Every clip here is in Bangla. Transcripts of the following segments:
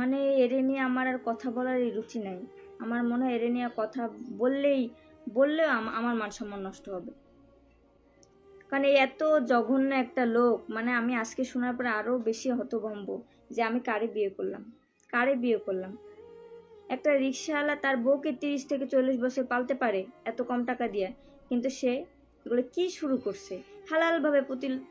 মানে এরে নিয়ে আমার আর কথা বলার রুচি নাই। আমার মনে হয় এরে নিয়ে কথা বললেও আমার মান সম্মান নষ্ট হবে। কারণ এই এত জঘন্য একটা লোক, মানে আমি আজকে শোনার পরে আরো বেশি হতভম্ব যে আমি কারে বিয়ে করলাম। একটা রিক্সাওয়ালা তার বউকে 30 থেকে 40 বছর পালতে পারে এত কম টাকা দিয়ে, কিন্তু সে এগুলো কি শুরু করছে, হালাল ভাবে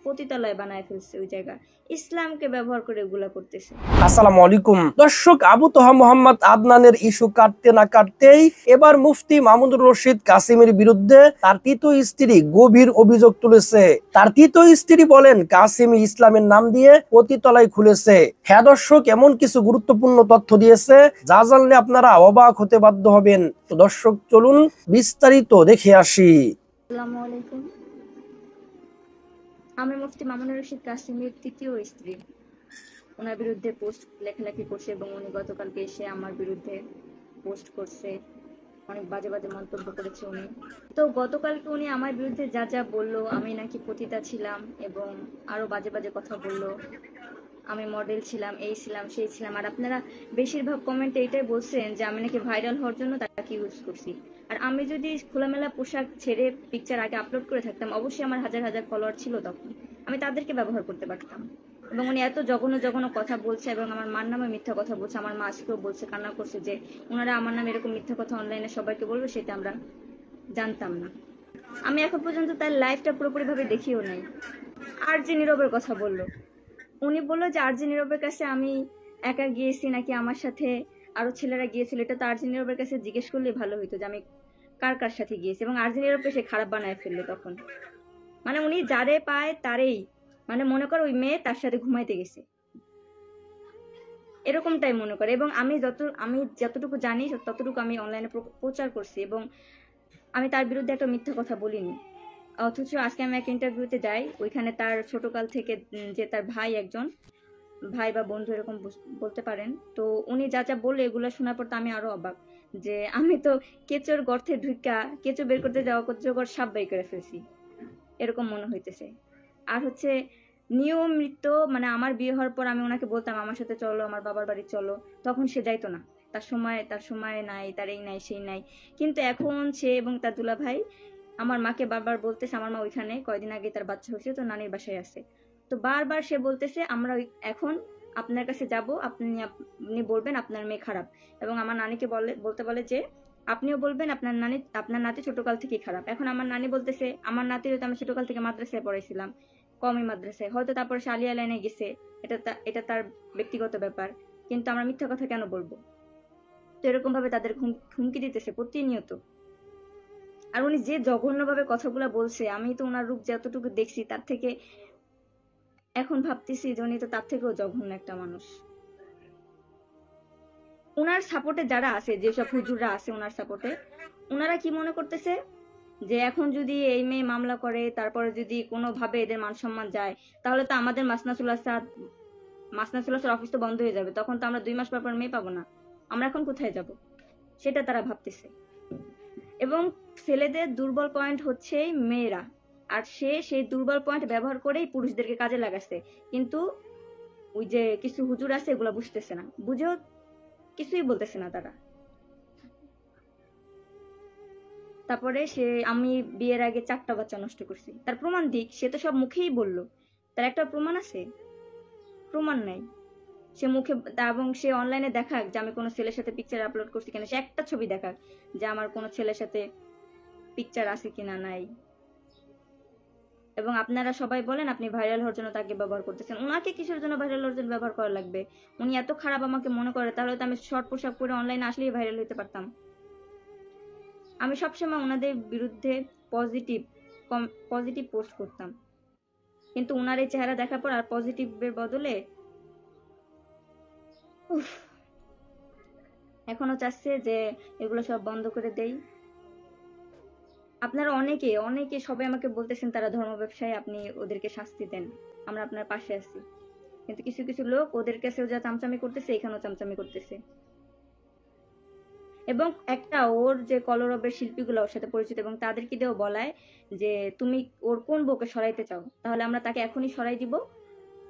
পতিতালয় বানায় ফেলছে ওই জায়গা, ইসলামকে ব্যবহার করে এগুলা করতেছে। আসসালামু আলাইকুম দর্শক, আবু তোহা মোহাম্মদ আদনানের ইস্যু কাটতে না কাটতেই এবার মুফতি মাহমুদুর রশিদ কাসিমের বিরুদ্ধে তার তৃতীয় স্ত্রী গভীর অভিযোগ তুলেছে। তার তৃতীয় স্ত্রী বলেন কাসিম ইসলামের নাম দিয়ে পতিতালয় খুলেছে। হ্যাঁ দর্শক, এমন কিছু গুরুত্বপূর্ণ তথ্য দিয়েছে যা জানলে আপনারা অবাক হতে বাধ্য হবেন। তো দর্শক চলুন বিস্তারিত দেখে আসি। আসসালামু আলাইকুম। আমি মুফতি মামুনুর রশিদ কাসিমের তৃতীয় স্ত্রী। ওনার বিরুদ্ধে পোস্ট লেখালেখি করছে এবং উনি গতকালকে এসে আমার বিরুদ্ধে পোস্ট করছে, অনেক বাজে বাজে মন্তব্য করেছে উনি। তো গতকালকে উনি আমার বিরুদ্ধে যা যা বললো, আমি নাকি পতিতা ছিলাম এবং আরো বাজে বাজে কথা বললো, আমি মডেল ছিলাম, এই ছিলাম সেই ছিলাম। আর আপনারা বেশিরভাগ কমেন্টে এটাই বলছেন যে আমি নাকি ভাইরাল হওয়ার জন্য তাকে ইউজ করছি। আর আমি যদি খোলামেলা পোশাক ছেড়ে পিকচার আগে আপলোড করে থাকতাম, অবশ্যই আমার হাজার হাজার ফলোয়ার ছিল, তখন আমি তাদেরকে ব্যবহার করতে পারতাম। এবং উনি এত জঘন্য জঘন্য কথা বলছে এবং আমার মার নামে মিথ্যা কথা বলছে। আমার মা আজকেও বলছে, কান্না করছে যে ওনারা আমার নামে এরকম মিথ্যা কথা অনলাইনে সবাইকে বলবে, সেটা আমরা জানতাম না। আমি এখন পর্যন্ত তার লাইফটা পুরোপুরি ভাবে দেখিও নাই। আর যে নীরবের কথা বললো, উনি বললো যে আরজি নীরবের কাছে আমি একা গিয়েছি নাকি আমার সাথে আরো ছেলেরা গিয়েছিল। এটা তো আরজি নীরবের কাছে জিজ্ঞেস করলে ভালো হইতো যে আমি কার কার সাথে গিয়েছি, এবং আরজি নীরবকে সে খারাপ বানায় ফেললো তখন। মানে উনি যারে পায় তারেই, মানে মনে করো ওই মেয়ে তার সাথে ঘুমাইতে গেছে, এরকমটাই মনে করে। এবং আমি যতটুকু জানি ততটুকু আমি অনলাইনে প্রচার করছি এবং আমি তার বিরুদ্ধে একটা মিথ্যা কথা বলিনি। অথচ আজকে আমি এক ইন্টারভিউতে যাই, ওইখানে তার ছোটকাল থেকে যে তার ভাই, একজন ভাই বা বন্ধু এরকম বলতে পারেন, তো উনি যা যা বললো এগুলো শোনার পর তো আমি আরো অবাক যে আমি তো কেঁচোর গর্তে ঢুকা কেঁচো বের করতে যাওয়া অজগর সাপ বাই করে ফেলছি, এরকম মনে হইতেছে। আর হচ্ছে নিয়মিত, মানে আমার বিয়ে হওয়ার পর আমি ওনাকে বলতাম আমার সাথে চলো, আমার বাবার বাড়ি চলো, তখন সে যাইতো না। তার সময় নাই, তার এই নাই সেই নাই। কিন্তু এখন সে এবং তার দুলা ভাই আমার মাকে বারবার বলতেছে, আমার মা ওইখানে কয়দিন আগে তার বাচ্চা হয়েছে, তো নানির বাসায় আছে, তো বারবার সে বলতেছে আমরা এখন আপনার কাছে যাব, আপনি বলবেন আপনার মেয়ে খারাপ। এবং আমার নানিকে বলতে বলে যে আপনিও বলবেন আপনার নাতি ছোটকাল থেকেই খারাপ। এখন আমার নানি বলতেছে আমার নাতির তো আমি ছোটকাল থেকে মাদ্রাসায় পড়াইছিলাম, কমই মাদ্রাসায়, হয়তো তারপর সে আলিয়া লাইনে গেছে, এটা তার ব্যক্তিগত ব্যাপার, কিন্তু আমরা মিথ্যা কথা কেন বলবো। তো এরকম ভাবে তাদের হুমকি দিতেছে প্রতিনিয়ত। আর উনি যে জঘন্য ভাবে কথাগুলো বলছে, আমি তো ওনার রূপ যতটুকু দেখছি তার থেকে এখন ভাবতেছি যে উনি তো তার থেকেও জঘন্য একটা মানুষ। ওনার সাপোর্টে যারা আছে, যেসব হুজুররা আছে ওনার সাপোর্টে, ওনারা কি মনে করতেছে যে এখন যদি এই মেয়ে মামলা করে, তারপরে যদি কোনোভাবে এদের মান সম্মান যায়, তাহলে তো আমাদের মাসনাসুল্লাহ অফিস তো বন্ধ হয়ে যাবে, তখন তো আমরা 2 মাস পর মেয়ে পাবো না, আমরা এখন কোথায় যাব, সেটা তারা ভাবতেছে। এবং ছেলেদের দুর্বল পয়েন্ট হচ্ছে মেয়েরা, আর সেই দুর্বল পয়েন্ট ব্যবহার করেই পুরুষদেরকে কাজে লাগাচ্ছে। কিন্তু ওই যে কিছু হুজুর আছে এগুলা বুঝতেছে না, বুঝেও কিছুই বলতেছে না তারা। তারপরে আমি বিয়ের আগে 4টা বাচ্চা নষ্ট করছি, তার প্রমাণ দিক, সে তো সব মুখেই বললো, তার একটা প্রমাণ আছে? প্রমাণ নাই। সে মুখে, এবং সে অনলাইনে দেখাক যে আমি কোনো ছেলের সাথে পিকচার আপলোড করছি কিনা, সে একটা ছবি দেখাক যে আমার কোনো ছেলের সাথে পিকচার আছে কিনা, নাই। এবং আপনারা সবাই বলেন আপনি ভাইরাল হওয়ার জন্য তাকে ব্যবহার করতেছেন। ওনাকে কিসের জন্য ভাইরাল হওয়ার জন্য ব্যবহার করা লাগবে? উনি এত খারাপ আমাকে মনে করে, তাহলে তো আমি শর্ট পোশাক পরে অনলাইনে আসলেই ভাইরাল হতে পারতাম। আমি সবসময় ওনাদের বিরুদ্ধে পজিটিভ পোস্ট করতাম, কিন্তু ওনার এই চেহারা দেখার পর আর পজিটিভের বদলে এখনো চাচ্ছে যে এগুলো সব বন্ধ করে দেই। আপনারা অনেকে অনেকে সবাই আমাকে বলতেছেন তারা ধর্ম ব্যবসায়ী, আপনি ওদেরকে শাস্তি দেন, আমরা আপনার পাশে আছি। কিন্তু কিছু কিছু লোক ওদের কাছেও যা চামচামি করতেছে, এখানেও চামচামি করতেছে। এবং একটা ওর যে কলরবের শিল্পীগুলো ওর সাথে পরিচিত, এবং তাদেরকে দিয়েও বলায় যে তুমি ওর কোন বউকে সরাইতে চাও, তাহলে আমরা তাকে এখনই সরাই দিব,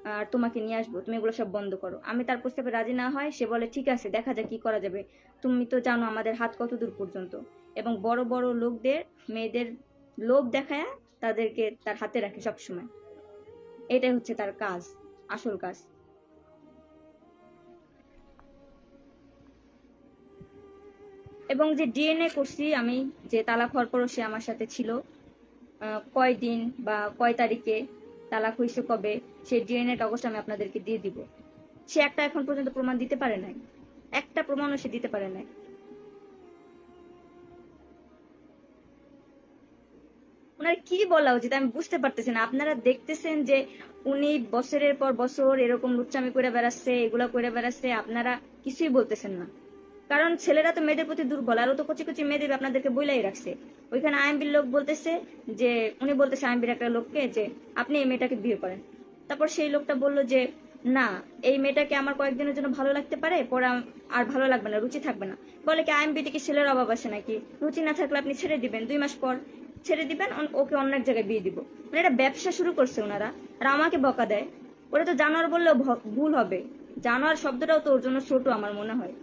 আর তোমাকে নিয়ে আসবো, তুমি এগুলো সব বন্ধ করো। আমি তার প্রস্তাবে রাজি না হয়, সে বলে ঠিক আছে, দেখা যাক কি করা যাবে। তুমি তো জানো আমাদের হাত কত দূর পর্যন্ত। এবং বড় বড় লোকদের মেয়েদের লোভ দেখায় তাদেরকে তার হাতে রাখে সবসময়। এটাই হচ্ছে তার কাজ, আসল কাজ। এবং যে ডিএনএ করছি আমি, যে তালাক হওয়ার পরও সে আমার সাথে ছিল, কয় দিন বা কয় তারিখে তালাক হয়েছে কবে, সেই ডিএনএ কাগজটা আমি আপনাদেরকে দিয়ে দিব। সে একটা এখন পর্যন্ত প্রমাণ দিতে পারে নাই, একটা প্রমাণও সে দিতে পারে নাই। ওনার কি বলা উচিত আমি বুঝতে পারতেছি না। আপনারা দেখতেছেন যে উনি বছরের পর বছর এরকম লুচ্চামি করে বেড়াচ্ছে, এগুলা করে বেড়াচ্ছে, আপনারা কিছুই বলতেছেন না। কারণ ছেলেরা তো মেয়েদের প্রতি দুর্বল, আর ও তো কচি কচি মেয়েদের আপনাদেরকে বইলাই রাখছে। ওইখানে আইএমবির লোক বলতেছে যে, উনি বলতেছে আইএমবির একটা লোককে যে আপনি এই মেয়েটাকে বিয়ে করেন। তারপর সেই লোকটা বললো যে না, এই মেয়েটাকে আমার কয়েকদিনের জন্য ভালো লাগতে পারে, পরে আর ভালো লাগবে না, রুচি থাকবে না। বলে কি আইএমবিতে কি ছেলের অভাব আছে নাকি? রুচি না থাকলে আপনি ছেড়ে দিবেন, 2 মাস পর ছেড়ে দিবেন, ওকে অন্য এক জায়গায় বিয়ে দিব। মানে এটা ব্যবসা শুরু করছে ওনারা, আর আমাকে বকা দেয়। ওরা তো জানোয়ার বললেও ভুল হবে, জানোয়ার শব্দটাও তো ওর জন্য ছোট আমার মনে হয়।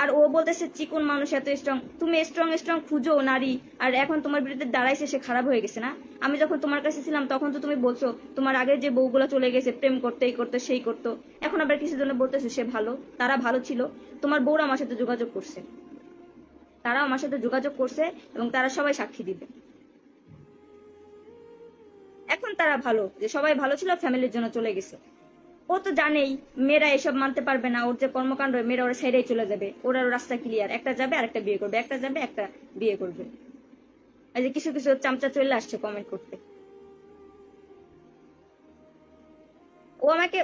আর ও বলতেছে চিকন মানুষ এত স্ট্রং, তুমি স্ট্রং স্ট্রং খুঁজো নারী, আর এখন তোমার বিরুদ্ধে দাঁড়াইছে, সে খারাপ হয়ে গেছে না? আমি যখন তোমার কাছে ছিলাম তখন তো তুমি বলছো তোমার আগের যে বউগুলো চলে গেছে, প্রেম করতে এই করতে সেই করতো, এখন আবার কিছু জন্য বলতেছে সে ভালো। তারা ভালো ছিল, তোমার বউরা আমার সাথে যোগাযোগ করছে, তারাও আমার সাথে যোগাযোগ করছে, এবং তারা সবাই সাক্ষী দিবে। এখন তারা ভালো, যে সবাই ভালো ছিল, ফ্যামিলির জন্য চলে গেছে। ও তো জানেই মেয়েরা এসব মানতে পারবে না, ওর যে কর্মকাণ্ড, মেয়েরা ওরা সাইডেই চলে যাবে, ওরা রাস্তা ক্লিয়ার, একটা যাবে আর একটা বিয়ে করবে, একটা যাবে একটা বিয়ে করবে। এই যে কিছু কিছু চামচা চলে আসছে কমেন্ট করতে।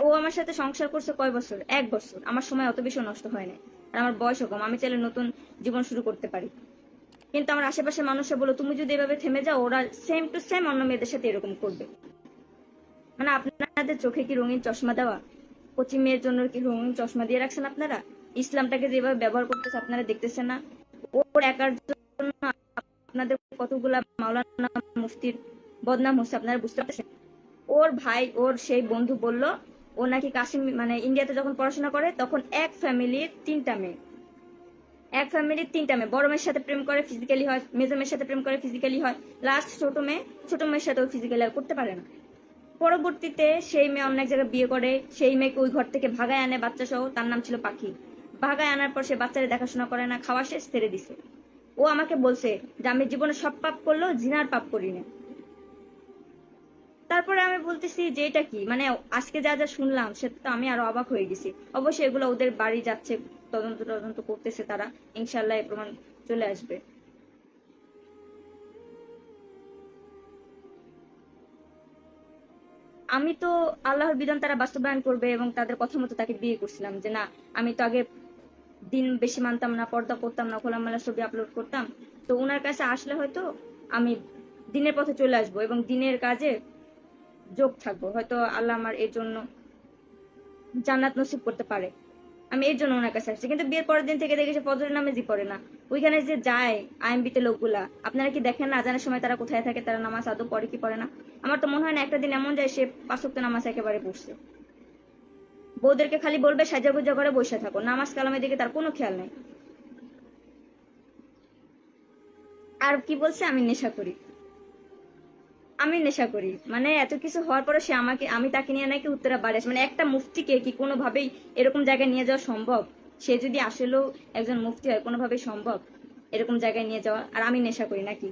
ও আমার সাথে সংসার করছে কয় বছর? 1 বছর। আমার সময় অত বেশি নষ্ট হয় না, আর আমার বয়সও কম, আমি চাইলে নতুন জীবন শুরু করতে পারি। কিন্তু আমার আশেপাশের মানুষরা বলো তুমি যদি এভাবে থেমে যাও, ওরা সেম টু সেম অন্য মেয়েদের সাথে এরকম করবে। মানে আপনাদের চোখে কি রঙিন চশমা দেওয়া? কচি মেয়ের জন্য কি রঙিন চশমা দিয়ে রাখছেন আপনারা? ইসলামটাকে যেভাবে ব্যবহার করতেছে আপনারা দেখতেছেন না? ওর একার জন্য আপনাদের কতগুলা মাওলানা মুফতির বদনাম হচ্ছে, আপনারা বুঝতে পারছেন? ওর ভাই, ওর সেই বন্ধু বলল ও নাকি কাশ্মীর মানে ইন্ডিয়াতে যখন পড়াশোনা করে তখন এক ফ্যামিলির 3টা মেয়ে, বড় মেয়ের সাথে প্রেম করে ফিজিক্যালি হয়, মেজো মেয়ের সাথে প্রেম করে ফিজিক্যালি হয়, লাস্ট ছোট মেয়ের সাথেও ফিজিক্যালি আর করতে পারে না। পরবর্তীতে সেই মেয়ে অন্য এক জায়গায় বিয়ে করে, সেই মেয়েকে ওই ঘর থেকে ভাগায় আনে বাচ্চা সহ, তার নাম ছিল পাখি। ভাগায় আনার পর সে বাচ্চাদের দেখাশোনা করে না, খাওয়া শেষ ছেড়ে দিছে। ও আমাকে বলছে যে আমি জীবনে সব পাপ করলেও জিনার পাপ করি না। তারপরে আমি বলতেছি যে এটা কি, মানে আজকে যা যা শুনলাম সেটা তো আমি আরো অবাক হয়ে গেছি। অবশ্যই এগুলো ওদের বাড়ি যাচ্ছে, তদন্ত করতেছে তারা, ইনশাল্লাহ এই প্রমাণ চলে আসবে। আমি তো আল্লাহর বিধান তারা বাস্তবায়ন করবে, এবং তাদের কথা মতো তাকে বিয়ে করছিলাম। যে না, আমি তো আগে দিন বেশি মানতাম না, পর্দা করতাম না, খোলামেলা ছবি আপলোড করতাম, তো ওনার কাছে আসলে হয়তো আমি দিনের পথে চলে আসবো এবং দিনের কাজে যোগ থাকবো, হয়তো আল্লাহ আমার এর জন্য জান্নাত নসিব করতে পারে। আমি এর জন্য ওনার কাছে আসছি। কিন্তু বিয়ের পরের দিন থেকে দেখে সে ফজরের নামাজই পড়ে না। ওইখানে যে যায় আইএমবিতে লোকগুলা, আপনারা কি দেখেন না আজানের সময় তারা কোথায় থাকে, তারা নামাজ আদৌ পড়ে কি পড়ে না? আমার তো মনে হয় না একটা দিন এমন যায় সে 5 ওয়াক্ত নামাজ একেবারে পড়ছে। বউদেরকে খালি বলবে সাজা গুজা করে বসে থাকো, নামাজ কালামের দিকে তার কোনো খেয়াল নাই। আর কি বলছে আমি নেশা করি, মানে এত কিছু হওয়ার পরে সে আমাকে, আমি তাকে নিয়ে নাকি উত্তরা বাড়ি আসে। মানে একটা মুফতিকে কি কোনোভাবেই এরকম জায়গায় নিয়ে যাওয়া সম্ভব? সে যদি আসলেও একজন মুফতি হয়, কোনোভাবেই সম্ভব এরকম জায়গায় নিয়ে যাওয়া? আর আমি নেশা করি নাকি?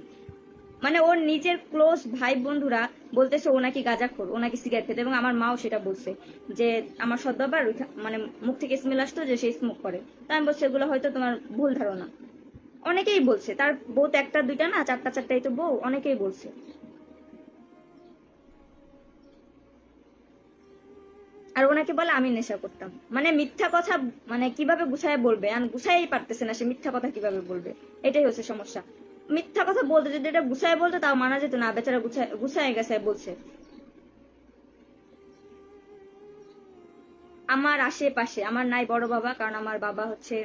মানে ওর নিজের ক্লোজ ভাই বন্ধুরা বলতেছে ও নাকি গাঁজাখোর, ও নাকি সিগারেট খেতে, এবং আমার মাও সেটা বলছে যে আমার সৎ বাবার মানে মুখ থেকে স্মেল আসতো যে সে স্মোক করে। তাই আমি বলছি এগুলো হয়তো তোমার ভুল ধারণা। অনেকেই বলছে, তার বউ তো একটা দুইটা না, চারটা চারটাই তো বউ, অনেকেই বলছে। আর ওনাকে বলে আমি নেশা করতাম, মানে মিথ্যা কথা। মানে কিভাবে গুছায় বলবে, আর গুছাই পারতেছে না, সে মিথ্যা কথা কিভাবে বলবে, এটাই হচ্ছে সমস্যা। মিথ্যা কথা বলতে, যদি এটা গুছায় বলতো তাও মানা যেত না, বেচারা গুছায় গুছায় গেছে বলছে। আমার আশেপাশে আমার নাই বড় বাবা, কারণ আমার বাবা হচ্ছে,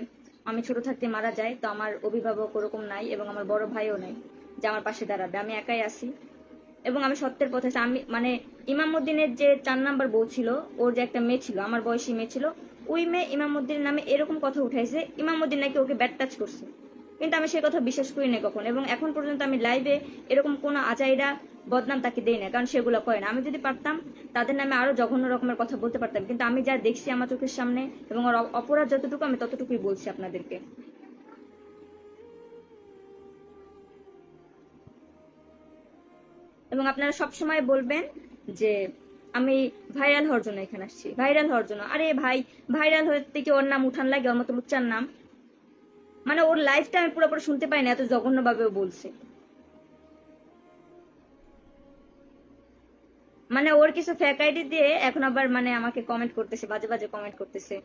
আমি ছোট থাকতে মারা যায়, তো আমার অভিভাবক ওরকম নাই, এবং আমার বড় ভাইও নাই যে আমার পাশে দাঁড়াবে, আমি একাই আছি। এবং আমি সত্যের পথে আছি। আমি মানে ইমামউদ্দিনের যে 4 নাম্বার বউ ছিল, ওর যে একটা মেয়ে ছিল, আমার বয়সী মেয়ে ছিল, ওই মেয়ে ইমামউদ্দিনের নামে এরকম কথা উঠাইছে, ইমামউদ্দিন নাকি ওকে ব্যাড টাচ করছে। কিন্তু আমি সে কথা বিশ্বাস করি না কখন, এবং এখন পর্যন্ত আমি লাইভে এরকম কোনো আজাইরা বদনাম তাকে দেই না, কারণ সেগুলো করে না। আমি যদি পারতাম তাদের নামে আরো জঘন্য রকমের কথা বলতে পারতাম, কিন্তু আমি যা দেখছি আমার চোখের সামনে এবং ওর অপরাধ যতটুকু আমি ততটুকুই বলছি আপনাদেরকে। এবং আপনারা সবসময় বলবেন যে আমি ভাইরাল হওয়ার জন্য এখানে আসছি, ভাইরাল হওয়ার জন্য। আরে ভাই, ভাইরাল হতে কি ওর নাম উঠান লাগে, ওর মতো লুচ্চার নাম? মানে ওর লাইফটা আমি পুরোপুরি শুনতে পাই না, এত জঘন্য ভাবে বলছে। মানে ওর কিছু ফেক আইডি দিয়ে এখন আবার মানে আমাকে কমেন্ট করতেছে, বাজে বাজে কমেন্ট করতেছে।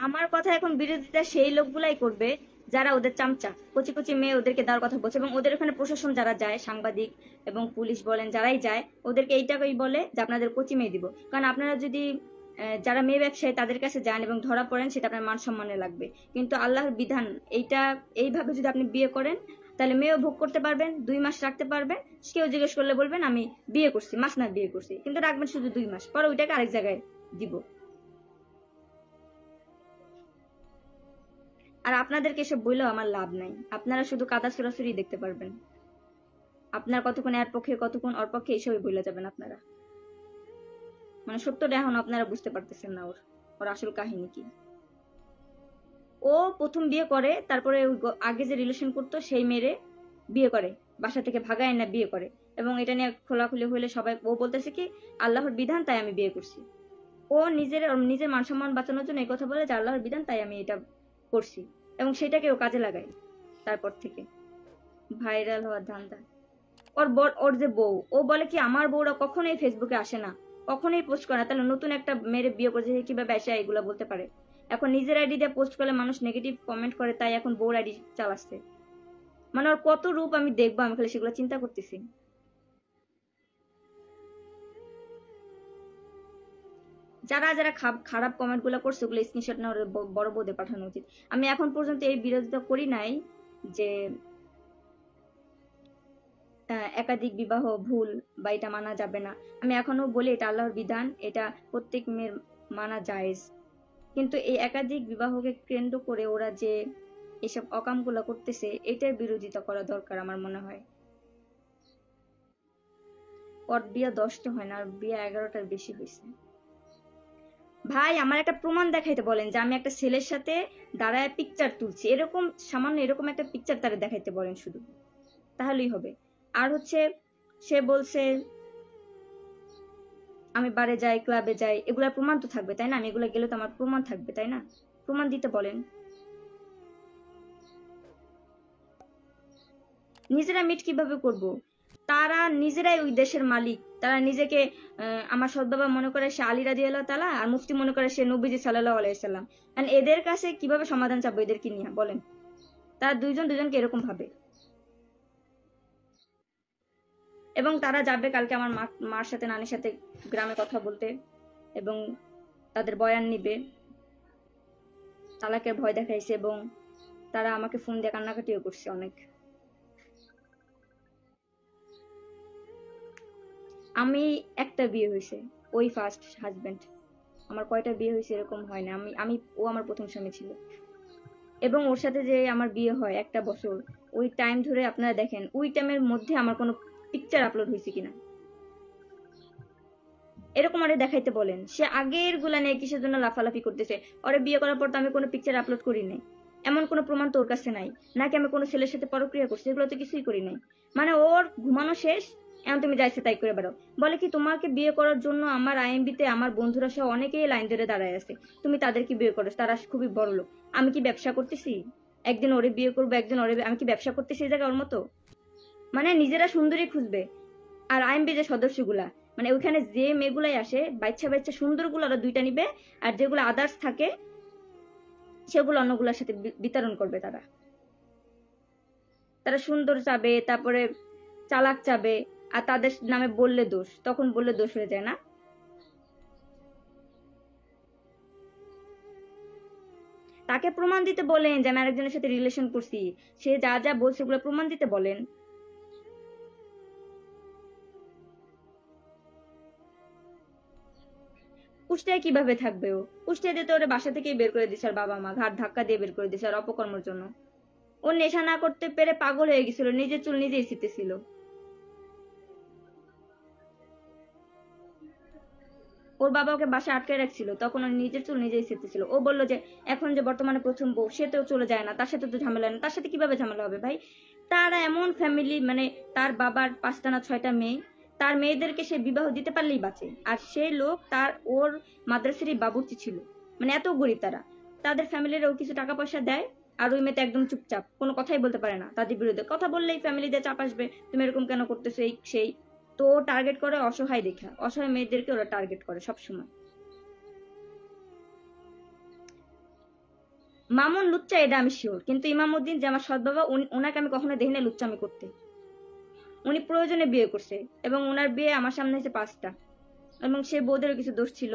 আমার কথা এখন বিরোধিতা সেই লোকগুলাই করবে যারা ওদের চামচা, কচি কচি মেয়ে ওদেরকে দেওয়ার কথা বলছে, এবং ওদের ওখানে প্রশাসন যারা যায়, সাংবাদিক এবং পুলিশ বলেন যারাই যায়, ওদেরকে এইটাকেই বলে যে আপনাদের কচি মেয়ে দিব। কারণ আপনারা যদি যারা মেয়ে ব্যবসায়ী তাদের কাছে যান এবং ধরা পড়েন, সেটা আপনার মান সম্মানে লাগবে। কিন্তু আল্লাহর বিধান এইটা, এইভাবে যদি আপনি বিয়ে করেন তাহলে মেয়েও ভোগ করতে পারবেন, 2 মাস রাখতে পারবেন। কেউ জিজ্ঞেস করলে বলবেন আমি বিয়ে করছি, মাস না বিয়ে করছি, কিন্তু রাখবেন শুধু 2 মাস, পরে ওইটাকে আরেক জায়গায় দিব। আর আপনাদেরকে এসব বললেও আমার লাভ নাই, আপনারা শুধু কাদা ছোড়াছুড়ি দেখতে পারবেন। আপনার কতক্ষণ এর পক্ষে কতক্ষণ ওর পক্ষে এইসবই বলে যাবেন আপনারা। মানে সত্যটা এখন আপনারা বুঝতে পারতেছেন না ওর ওর আসল কাহিনী কি। ও প্রথম বিয়ে করে, তারপরে আগে যে রিলেশন করতো সেই মেয়েরে বিয়ে করে, বাসা থেকে ভাগায় না বিয়ে করে। এবং এটা নিয়ে খোলাখুলি হইলে সবাই ও বলতেছে কি আল্লাহর বিধান তাই আমি বিয়ে করছি। ও নিজের মান সম্মান বাঁচানোর জন্য এই কথা বলে যে আল্লাহর বিধান তাই আমি এটা করছি, এবং সেটাকে ও কাজে লাগায়। তারপর থেকে ভাইরাল হওয়ার ধান্দা। ওর যে বউ, ও বলে কি আমার বউরা কখনোই ফেসবুকে আসে না, কখনোই পোস্ট করে না। তাহলে নতুন একটা মেয়ের বিয়ে করেছে, কিভাবে এসে এগুলা বলতে পারে? এখন নিজের আইডি দিয়ে পোস্ট করলে মানুষ নেগেটিভ কমেন্ট করে, তাই এখন বউর আইডি চালাচ্ছে। মানে ওর কত রূপ আমি দেখবো, আমি খালি সেগুলো চিন্তা করতেছি। যারা যারা খারাপ কমেন্ট গুলো করছে ওগুলো স্ক্রিনশট না বড় বউদের পাঠানো উচিত। আমি এখন পর্যন্ত এই বিরোধিতা করি নাই যে একাধিক বিবাহ ভুল বা এটা মানা যাবে না। আমি এখনো বলি এটা আল্লাহর বিধান, এটা প্রত্যেক মেয়ের মানা জায়েজ। কিন্তু এই একাধিক বিবাহকে কেন্দ্র করে ওরা যে এসব অকামগুলো করতেছে, এটার বিরোধিতা করা দরকার আমার মনে হয়। ওর বিয়ে 10টা হয় না, আর বিয়ে 11টার বেশি হয়েছে। ভাই আমার একটা প্রমাণ দেখাইতে বলেন যে আমি একটা ছেলের সাথে দাঁড়ায় পিকচার তুলছি, এরকম সামান্য এরকম একটা পিকচার তারা দেখাইতে বলেন শুধু, তাহলেই হবে। আর হচ্ছে সে বলছে আমি বারে যাই, ক্লাবে যাই, এগুলার প্রমাণ তো থাকবে তাই না? আমি এগুলো গেলে তো আমার প্রমাণ থাকবে তাই না? প্রমাণ দিতে বলেন। নিজেরা মিট কিভাবে করব? তারা নিজেরাই ওই দেশের মালিক, তারা নিজেকে আমার সৎ বাবা মনে করে সে আলী রাদিয়াল্লাহু তাআলা, আর মুফতি মনে করে সে নবীজি সাল্লাল্লাহু আলাইহি সাল্লাম। এদের কাছে কিভাবে সমাধান চাবো এদেরকে নিয়ে বলেন? তারা দুইজন দুজনকে এরকম ভাবে। এবং তারা যাবে কালকে আমার মার সাথে নানির সাথে গ্রামে কথা বলতে, এবং তাদের বয়ান নিবে। তালাকের ভয় দেখাইছে, এবং তারা আমাকে ফোন দিয়ে কান্নাকাটিও করছে অনেক। আমি একটা বিয়ে হয়েছে, ওই ফার্স্ট হাজবেন্ড। আমার কয়টা বিয়ে হয়েছে এরকম হয় না। আমি ও আমার প্রথম স্বামী ছিল, এবং ওর সাথে যে আমার বিয়ে হয় 1 বছর, ওই টাইম ধরে আপনারা দেখেন ওই টাইমের মধ্যে আমার কোনো পিকচার আপলোড হয়েছে কিনা, এরকম আরে দেখাইতে বলেন। সে আগের গুলা নিয়ে কিসের জন্য লাফালাফি করতেছে? ওরে বিয়ে করার পর তো আমি কোনো পিকচার আপলোড করি নাই, এমন কোনো প্রমাণ তোর কাছে নাই নাকি আমি কোনো ছেলের সাথে পরক্রিয়া করছি? এগুলো তো কিছুই করি নাই। মানে ওর ঘুমানো শেষ, এখন তুমি যাইছে তাই করে বেড়াও। বলে কি তোমাকে বিয়ে করার জন্য আমার আইএমবিতে আমার বন্ধুরা সহ অনেকেই লাইন ধরে দাঁড়ায় আছে, তুমি তাদেরকে বিয়ে করো, তারা খুবই বড় লোক। আমি কি ব্যবসা করতেছি? একদিন ওরে বিয়ে করবো, একদিন ওরে, আমি কি ব্যবসা করতেছি এই জায়গায় ওর মতো? মানে নিজেরা সুন্দরী খুঁজবে। আর আইএমবি যে সদস্যগুলা, মানে ওইখানে যে মেয়েগুলাই আসে বাচ্চা বাচ্চা সুন্দরগুলো ওরা 2টা নিবে, আর যেগুলো আদার্স থাকে সেগুলো অন্যগুলোর সাথে বিতরণ করবে। তারা তারা সুন্দর চাবে, তারপরে চালাক চাবে, আর তাদের নামে বললে দোষ, তখন বললে দোষ হয়ে যায় না? তাকে প্রমাণ দিতে বলেন যে আমি আরেকজনের সাথে রিলেশন করছি। সে যা যা বলছে ওগুলো প্রমাণ দিতে বলেন। কুষ্টিয়ায় কিভাবে থাকবে ও? কুষ্টিয়া দিয়ে তো ওরা বাসা থেকেই বের করে দিছে, আর বাবা মা ঘাট ধাক্কা দিয়ে বের করে দিছে আর অপকর্মের জন্য। ও নেশা না করতে পেরে পাগল হয়ে গেছিল, নিজের চুল নিজেই ছিঁড়তেছিল। ওর বাবা ওকে বাসায় আটকে রাখছিল, তখন ও নিজের চুল নিজেই ছিঁড়তেছিল। ও বললো যে এখন যে বর্তমানে প্রথম বউ, সে তো চলে যায় না, তার সাথে তো ঝামেলা না। তার সাথে কিভাবে ঝামেলা হবে ভাই? তারা এমন ফ্যামিলি, মানে তার বাবার 5টা না 6টা মেয়ে, তার মেয়েদেরকে সে বিবাহ দিতে পারলেই বাঁচে। আর সেই লোক তার ওর মাদ্রাসারই বাবুর্চি ছিল, মানে এত গরিব তারা। তাদের ফ্যামিলির ও কিছু টাকা পয়সা দেয়, আর ওই মেয়েটা একদম চুপচাপ, কোনো কথাই বলতে পারে না। তাদের বিরুদ্ধে কথা বললেই ফ্যামিলিতে চাপ আসবে, তুমি এরকম কেন করতেছো, এই সেই। তো টার্গেট করে অসহায় দেখা, অসহায় মেয়েদেরকে ওরা টার্গেট করে সবসময়। মামুন লুচ্চা এটা আমি শিওর, কিন্তু ইমামউদ্দিন যে আমার সৎ বাবা, ওনাকে আমি কখনো দেখি না লুচ্চামি করতে। উনি প্রয়োজনে বিয়ে করছে, এবং ওনার বিয়ে আমার সামনে হয়েছে 5টা, এবং সে বউদেরও কিছু দোষ ছিল।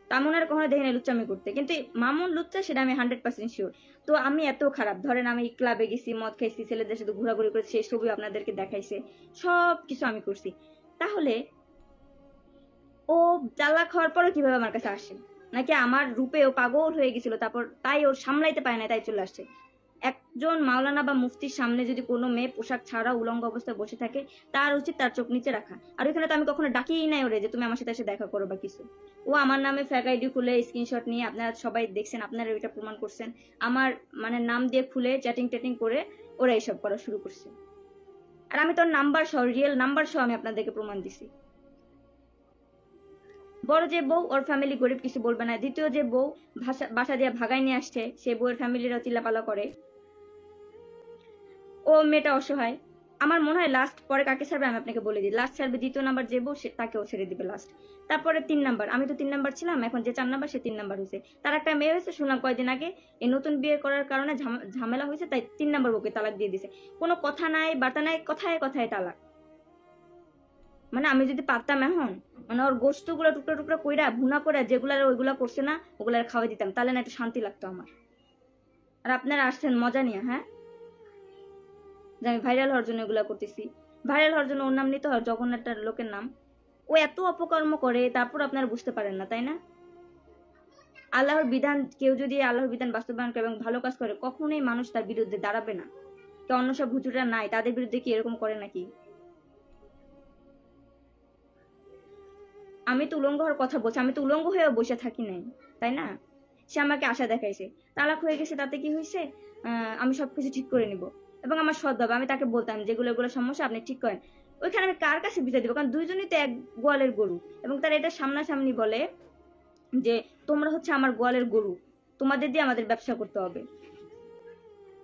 তা আমি ওনার কখনো দেখি না লুচ্চামি করতে, কিন্তু মামুন লুচ্চা সেটা আমি 100% শিওর। তো আমি এত খারাপ, ধরেন আমি ক্লাবে গেছি, মদ খাইছি, ছেলেদের সাথে ঘোরাঘুরি করেছি, সেই ছবি আপনাদেরকে দেখাইছে, সব কিছু আমি করছি। তাহলে ও চালাক হওয়ার পরও কিভাবে আমার কাছে আসে? নাকি আমার রূপে ও পাগল হয়ে গেছিল, তারপর তাই ওর সামলাইতে পারে না, তাই চলে আসছে? একজন মাওলানা বা মুফতির সামনে যদি কোনো মেয়ে পোশাক ছাড়া উলঙ্গ অবস্থায় বসে থাকে, তার উচিত তার চোখ নিচে রাখা। আর ওখানে তো আমি কখনো ডাকিই নাই ওরে যে তুমি আমার সাথে এসে দেখা করো বা কিছু। ও আমার নামে ফেক আইডি খুলে স্ক্রিনশট নিয়ে, আপনারা সবাই দেখছেন, আপনারা এটা প্রমাণ করছেন, আমার মানে নাম দিয়ে খুলে চ্যাটিং টেটিং করে ওরা এইসব করা শুরু করছে। আর আমি তোর নাম্বার সহ, রিয়েল নাম্বার সহ আমি আপনাদেরকে প্রমাণ দিছি। বড় যে বউ, ওর ফ্যামিলি গরিব, কিছু বলবে না। দ্বিতীয় যে বউ বাসা দিয়ে ভাগাই নিয়ে আসছে, সে বউয়ের ফ্যামিলিরা চিল্লাপালা করে। ও মেয়েটা অসহায়। আমার মনে হয় লাস্ট পরে কাকে ছাড়বে আমি আপনাকে বলে দিই। লাস্ট ছাড়বে 2য় নাম্বার যে বউ, তাকেও ছেড়ে দিবে লাস্ট। তারপরে 3 নাম্বার, আমি তো 3 নাম্বার ছিলাম, এখন যে 4 নাম্বার সে 3 নাম্বার হয়েছে। তার একটা মেয়ে হয়েছে, শুনলাম কয়েকদিন আগে, এই নতুন বিয়ে করার কারণে ঝামেলা হয়েছে, তাই 3 নাম্বার বউকে তালাক দিয়ে দিছে। কোনো কথা নাই, বার্তা নাই, কথায় কথায় তালাক। মানে আমি যদি পারতাম এখন, মানে ওর গোস্ত গুলো টুকরা টুকরা কইরা ভুনা করে, যেগুলা ওইগুলা করছে না ওগুলা খাওয়াই দিতাম, তাহলে না একটু শান্তি লাগতো আমার। আর আপনারা আসছেন মজা নিয়ে, হ্যাঁ, যে আমি ভাইরাল হওয়ার জন্য এগুলা করতেছি। ভাইরাল হওয়ার জন্য ওর নাম নিতে হয়, জঘন্য একটা লোকের নাম। ও এত অপকর্ম করে, তারপর আপনারা বুঝতে পারেন না, তাই না? আল্লাহর বিধান, কেউ যদি আল্লাহর বিধান বাস্তবায়ন করে এবং ভালো কাজ করে, কখনোই মানুষ তার বিরুদ্ধে দাঁড়াবে না। তো অন্য সব হুজুররা নাই, তাদের বিরুদ্ধে কি এরকম করে নাকি? আমি তো উলঙ্গ হওয়ার কথা বলছি, আমি তো উলঙ্গ হয়েও বসে থাকি নাই, তাই না? সে আমাকে আশা দেখাইছে, তালাক হয়ে গেছে, তাতে কি হয়েছে? আমি সবকিছু ঠিক করে নিব। এবং আমার সৎ বাবা, আমি তাকে বলতাম যেগুলো এগুলো সমস্যা আপনি ঠিক করেন। ওইখানে আমি কার কাছে বিচার দিব? কারণ দুইজনই তো এক গোয়ালের গরু। এবং তারা এটা সামনাসামনি বলে যে তোমরা হচ্ছে আমার গোয়ালের গরু, তোমাদের দিয়ে আমাদের ব্যবসা করতে হবে।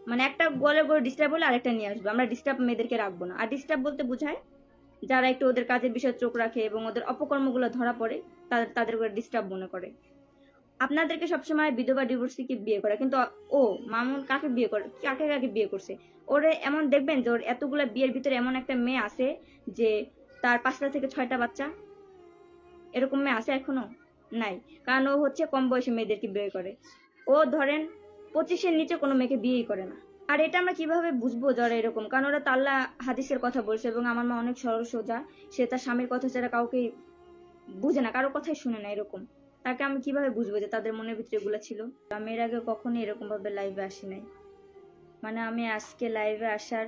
মানে একটা গোয়ালের গরু ডিস্টার্ব হলে আরেকটা নিয়ে আসবে, আমরা ডিস্টার্ব মেয়েদেরকে রাখবো না। আর ডিস্টার্ব বলতে বোঝায় যারা একটু ওদের কাজের বিষয়ে চোখ রাখে এবং ওদের অপকর্মগুলো ধরা পড়ে, তাদের করে ডিস্টার্ব মনে করে। আপনাদেরকে সবসময় বিধবা ডিভোর্সিকে বিয়ে করে, কিন্তু ও মামুন কাকে বিয়ে করে, কাকে কাকে বিয়ে করছে? ওরে এমন দেখবেন যে ওর এতগুলা বিয়ের ভিতরে এমন একটা মেয়ে আছে যে তার 5টা থেকে 6টা বাচ্চা। এরকম মেয়ে আছে এখনো? নাই। কারণ ও হচ্ছে কম বয়সী মেয়েদেরকে বিয়ে করে। ও ধরেন 25-এর নিচে কোনো মেয়েকে বিয়েই করে না। আর এটা আমরা কিভাবে বুঝবো যারা এরকম? কারণ ওরা তো আল্লাহ হাদিসের কথা বলছে, এবং আমার মা অনেক সরল সোজা, সে তার স্বামীর কথা ছাড়া কাউকে বুঝে না, কারো কথাই শুনে না, এরকম। তাকে আমি কিভাবে বুঝবো যে তাদের মনের ভিতরে এগুলো ছিল? আমি এর আগে কখনোই এরকম ভাবে লাইভে আসি নাই। মানে আমি আজকে লাইভে আসার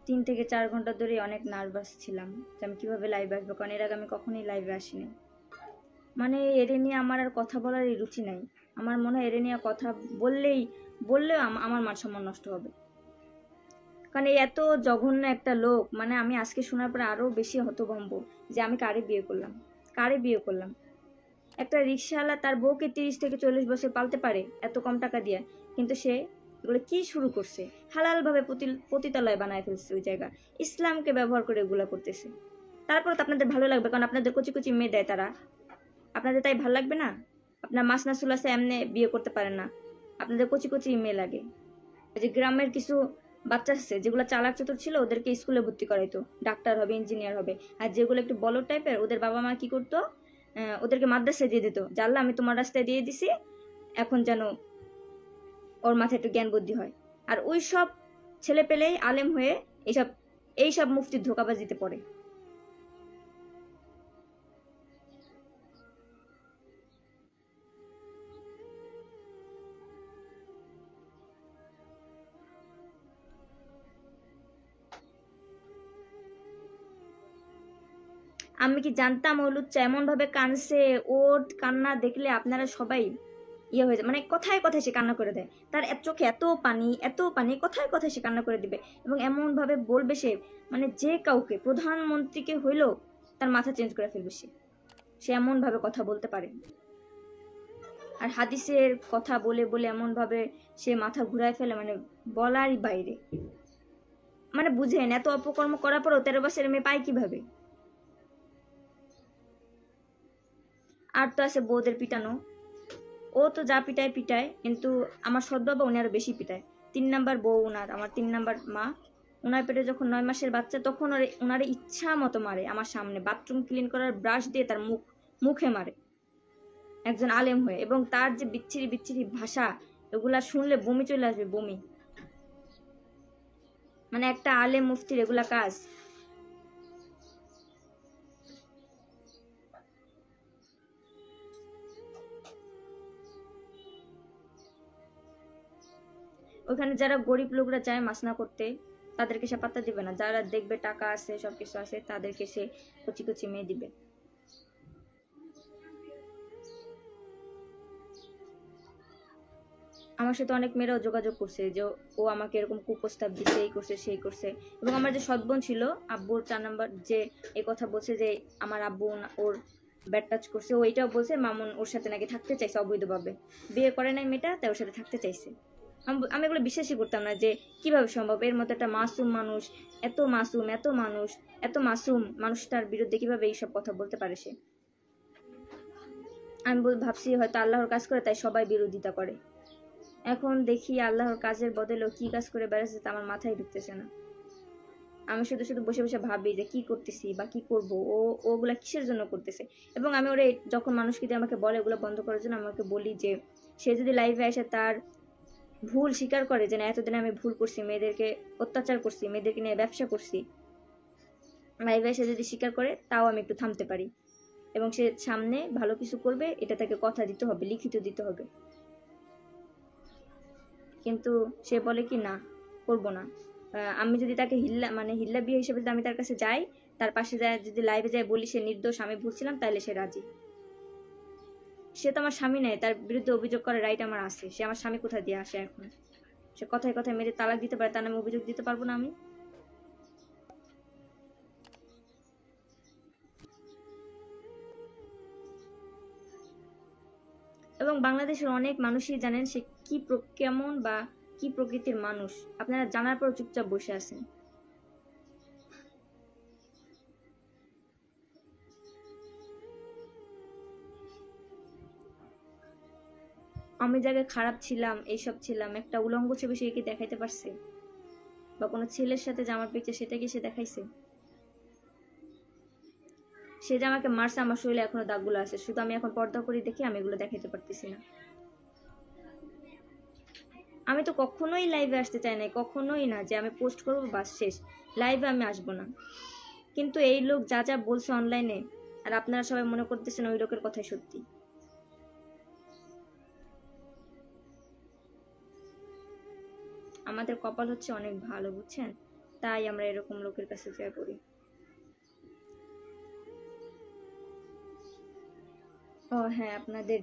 3 থেকে 4 ঘন্টা ধরে অনেক নার্ভাস ছিলাম যে আমি কিভাবে লাইভে আসবো, কারণ এর আগে আমি কখনোই লাইভে আসিনি। মানে এর নিয়ে আমার আর কথা বলার রুচি নাই। আমার মনে হয় এর নিয়ে কথা বললেও আমার মান সম্মান নষ্ট হবে। কারণ এই এত জঘন্য একটা লোক, মানে আমি আজকে শোনার পরে আরো বেশি হতভম্ব যে আমি কারে বিয়ে করলাম, কারে বিয়ে করলাম। একটা রিক্সাওয়ালা তার বউকে 30 থেকে 40 বছর পালতে পারে এত কম টাকা দিয়ে, কিন্তু সে এগুলো কি শুরু করছে? হালাল ভাবে পতিতালয় বানায় ফেলছে ওই জায়গা, ইসলামকে ব্যবহার করে এগুলা করতেছে। তারপর তো আপনাদের ভালো লাগবে, কারণ আপনাদের কচি কচি মেয়ে দেয় তারা, আপনাদের তাই ভালো লাগবে না? আপনার মাসনা সুলাসে এমনি বিয়ে করতে পারেন না, আপনাদের কচি কচি মেয়ে লাগে। যে গ্রামের কিছু বাচ্চা আছে যেগুলো চালাক চতুর ছিল, ওদেরকে স্কুলে ভর্তি করাইতো, ডাক্তার হবে, ইঞ্জিনিয়ার হবে। আর যেগুলো একটু বলদ টাইপের, ওদের বাবা মা কি করতো, ওদেরকে মাদ্রাসায় দিয়ে দিত, জানলা আমি তোমার রাস্তায় দিয়ে দিছি, এখন যেন ওর মাথায় একটু জ্ঞান বুদ্ধি হয়। আর ওই সব ছেলে পেলেই আলেম হয়ে এইসব মুফতির ধোঁকাবাজিতে পড়ে। আমি কি জানতাম ও লুচ্চা এমন ভাবে কানছে, ওর কান্না দেখলে আপনারা সবাই ইয়ে হয়ে যায়, মানে কথায় কথায় সে কান্না করে দেয়। তার চোখে এত পানি, এত পানি, কথায় কথায় সে কান্না করে দিবে এবং এমন ভাবে বলবে সে, মানে যে কাউকে, প্রধানমন্ত্রীকে হইলেও তার মাথা চেঞ্জ করে ফেলবে সে। সে এমন ভাবে কথা বলতে পারে। আর হাদিসের কথা বলে বলে এমন ভাবে সে মাথা ঘুরায় ফেলে, মানে বলারই বাইরে। মানে বুঝেন, এত অপকর্ম করার পরও 13 বছরের মেয়ে পায় কিভাবে? আর তো আছে বউদের পিটানো। ও তো যা পিটায় পিটায়, কিন্তু আমার সৎ বাবা উনি আরো বেশি পিটায়। 3 নাম্বার বউ উনার, আমার 3 নাম্বার মা। উনার পেটে যখন 9 মাসের বাচ্চা, তখন উনারে ইচ্ছা মতো মারে আমার সামনে, বাথরুম ক্লিন করার ব্রাশ দিয়ে তার মুখে মারে, একজন আলেম হয়ে। এবং তার যে বিচ্ছিরি বিচ্ছিরি ভাষা, এগুলা শুনলে বমি চলে আসবে, বমি। মানে একটা আলেম মুফতির এগুলা কাজ? ওখানে যারা গরিব লোকরা চায় মাসনা করতে, তাদেরকে সে পাত্তা দিবে না। যারা দেখবে টাকা আছে, সবকিছু আছে, তাদেরকে সে কচি কচি মেয়ে দিবে। আমার সাথে অনেক মেয়েরাও যোগাযোগ করছে যে ও আমাকে এরকম কুপ্রস্তাব দিচ্ছে, এই করছে সেই করছে। এবং আমার যে সৎ বোন ছিল, আব্বুর 4 নাম্বার, যে এই কথা বলছে যে আমার আব্বু ওর ব্যাড টাচ করছে, ও এটাও বলছে মামুন ওর সাথে নাকি থাকতে চাইছে অবৈধভাবে, বিয়ে করে নাই মেয়েটা, তাই ওর সাথে থাকতে চাইছে। আমি এগুলো বিশ্বাসই করতাম না যে কিভাবে সম্ভব, এর মতো একটা মাসুম মানুষ, এত মাসুম, এত মাসুম মানুষটার বিরুদ্ধে কিভাবে এইসব কথা বলতে পারে সে। আমি ভাবছি হয়তো আল্লাহর কাজ করে, তাই সবাই বিরোধিতা করে। এখন দেখি আল্লাহর কাজের বদলেও কি কাজ করে বেড়াচ্ছে, তা আমার মাথায় ঢুকতেছে না। আমি শুধু শুধু বসে বসে ভাবি যে কি করতেছি বা কি করব, ওগুলা কিসের জন্য করতেছে। এবং আমি ওরে যখন মানুষ কিন্তু আমাকে বলে ওগুলো বন্ধ করার জন্য, আমাকে বলি যে সে যদি লাইভে এসে তার ভুল স্বীকার করে যে না এতদিন আমি ভুল করছি, মেয়েদেরকে অত্যাচার করছি, মেয়েদেরকে নিয়ে ব্যবসা করছি, লাইভে এসে যদি স্বীকার করে, তাও আমি একটু থামতে পারি। এবং সে সামনে ভালো কিছু করবে, এটা তাকে কথা দিতে হবে, লিখিত দিতে হবে। কিন্তু সে বলে কি না, করব না। আমি যদি তাকে হিল্লা বিয়ে হিসেবে যদি আমি তার কাছে যাই, তার পাশে যায়, যদি লাইভে যায় বলি সে নির্দোষ, আমি ভুলছিলাম, তাহলে সে রাজি। সে তো আমার স্বামী নেই, তার বিরুদ্ধে অভিযোগ করার রাইট আমার আছে। সে আমার স্বামী কোথা দিয়ে আসে এখন? সে কথায় কথায় মেরে তালাক দিতে পারে, তার নামে অভিযোগ দিতে পারবো না আমি? এবং বাংলাদেশের অনেক মানুষই জানেন সে কেমন বা কি প্রকৃতির মানুষ, আপনারা জানার পর চুপচাপ বসে আছেন। আমি জায়গায় খারাপ ছিলাম, এইসব ছিলাম, একটা উলঙ্গ ছবি সে কি দেখাইতে পারছে? বা কোনো ছেলের সাথে যে আমার পিকচার, সেটা কি সে দেখাইছে? সে যে আমাকে মারছে, আমার শরীরে এখনো দাগগুলো আছে, শুধু আমি এখন পর্দা করি দেখি আমি এগুলো দেখাইতে পারতেছি না। আমি তো কখনোই লাইভে আসতে চাই না, কখনোই না যে আমি পোস্ট করবো বাস শেষ, লাইভে আমি আসবো না। কিন্তু এই লোক যা যা বলছে অনলাইনে, আর আপনারা সবাই মনে করতেছেন ওই লোকের কথাই সত্যি। আমাদের কপাল হচ্ছে অনেক ভালো, বুঝছেন? তাই আমরা এরকম লোকের কাছে জয় করি। ও হ্যাঁ, আপনাদের